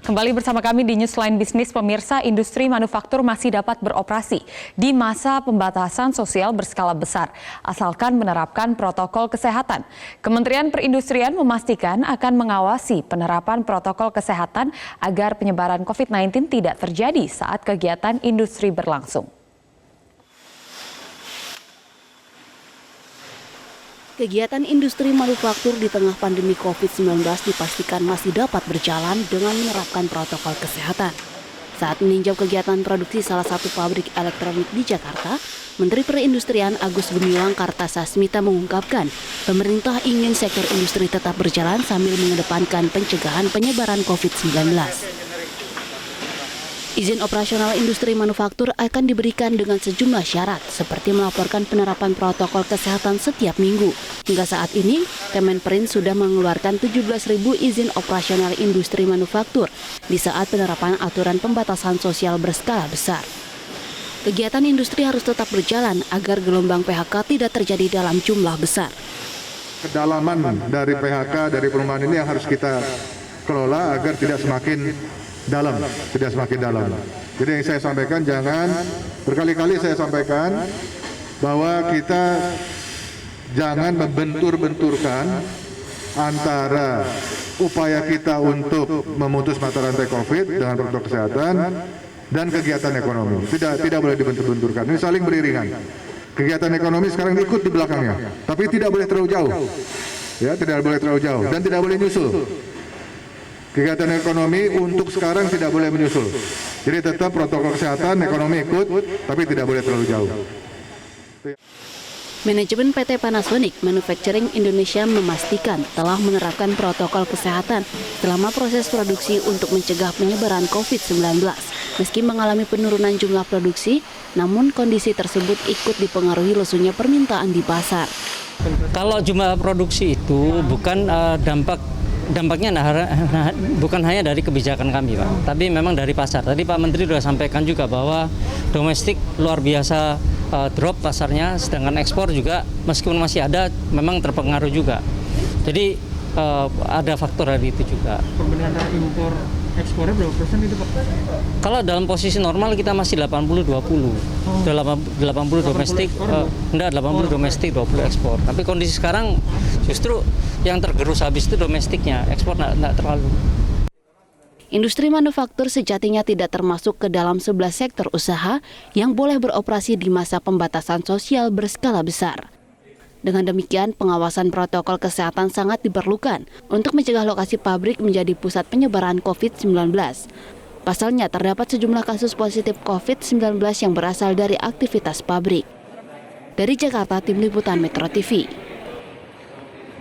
Kembali bersama kami di Newsline Bisnis, pemirsa. Industri manufaktur masih dapat beroperasi di masa pembatasan sosial berskala besar, asalkan menerapkan protokol kesehatan. Kementerian Perindustrian memastikan akan mengawasi penerapan protokol kesehatan agar penyebaran COVID-19 tidak terjadi saat kegiatan industri berlangsung. Kegiatan industri manufaktur di tengah pandemi COVID-19 dipastikan masih dapat berjalan dengan menerapkan protokol kesehatan. Saat meninjau kegiatan produksi salah satu pabrik elektronik di Jakarta, Menteri Perindustrian Agus Gumiwang Kartasasmita mengungkapkan, pemerintah ingin sektor industri tetap berjalan sambil mengedepankan pencegahan penyebaran COVID-19. Izin operasional industri manufaktur akan diberikan dengan sejumlah syarat, seperti melaporkan penerapan protokol kesehatan setiap minggu. Hingga saat ini, Kemenperin sudah mengeluarkan 17.000 izin operasional industri manufaktur di saat penerapan aturan pembatasan sosial berskala besar. Kegiatan industri harus tetap berjalan agar gelombang PHK tidak terjadi dalam jumlah besar. Kedalaman dari PHK, dari perumahan ini yang harus kita kelola agar tidak semakin dalam. Jadi yang saya sampaikan, berkali-kali saya sampaikan bahwa kita jangan membentur-benturkan antara upaya kita untuk memutus mata rantai COVID dengan protokol kesehatan dan kegiatan ekonomi. Tidak boleh dibentur-benturkan. Ini saling beriringan. Kegiatan ekonomi sekarang ikut di belakangnya, tapi tidak boleh terlalu jauh. Ya, tidak boleh terlalu jauh dan tidak boleh nyusul. Kegiatan ekonomi untuk sekarang tidak boleh menyusul. Jadi tetap protokol kesehatan, ekonomi ikut, tapi tidak boleh terlalu jauh. Manajemen PT Panasonic Manufacturing Indonesia memastikan telah menerapkan protokol kesehatan selama proses produksi untuk mencegah penyebaran COVID-19. Meski mengalami penurunan jumlah produksi, namun kondisi tersebut ikut dipengaruhi lesunya permintaan di pasar. Kalau jumlah produksi itu bukan dampaknya bukan hanya dari kebijakan kami, Pak, tapi memang dari pasar. Tadi Pak Menteri sudah sampaikan juga bahwa domestik luar biasa drop pasarnya, sedangkan ekspor juga meskipun masih ada memang terpengaruh juga. Jadi ada faktor dari itu juga. Perbedaan impor ekspornya berapa persen itu, Pak? Kalau dalam posisi normal kita masih 80-20. 80 domestik, 80 domestik, 20 ekspor. Tapi kondisi sekarang justru yang tergerus habis itu domestiknya, ekspor nggak terlalu. Industri manufaktur sejatinya tidak termasuk ke dalam 11 sektor usaha yang boleh beroperasi di masa pembatasan sosial berskala besar. Dengan demikian, pengawasan protokol kesehatan sangat diperlukan untuk mencegah lokasi pabrik menjadi pusat penyebaran COVID-19. Pasalnya, terdapat sejumlah kasus positif COVID-19 yang berasal dari aktivitas pabrik. Dari Jakarta, Tim Liputan Metro TV.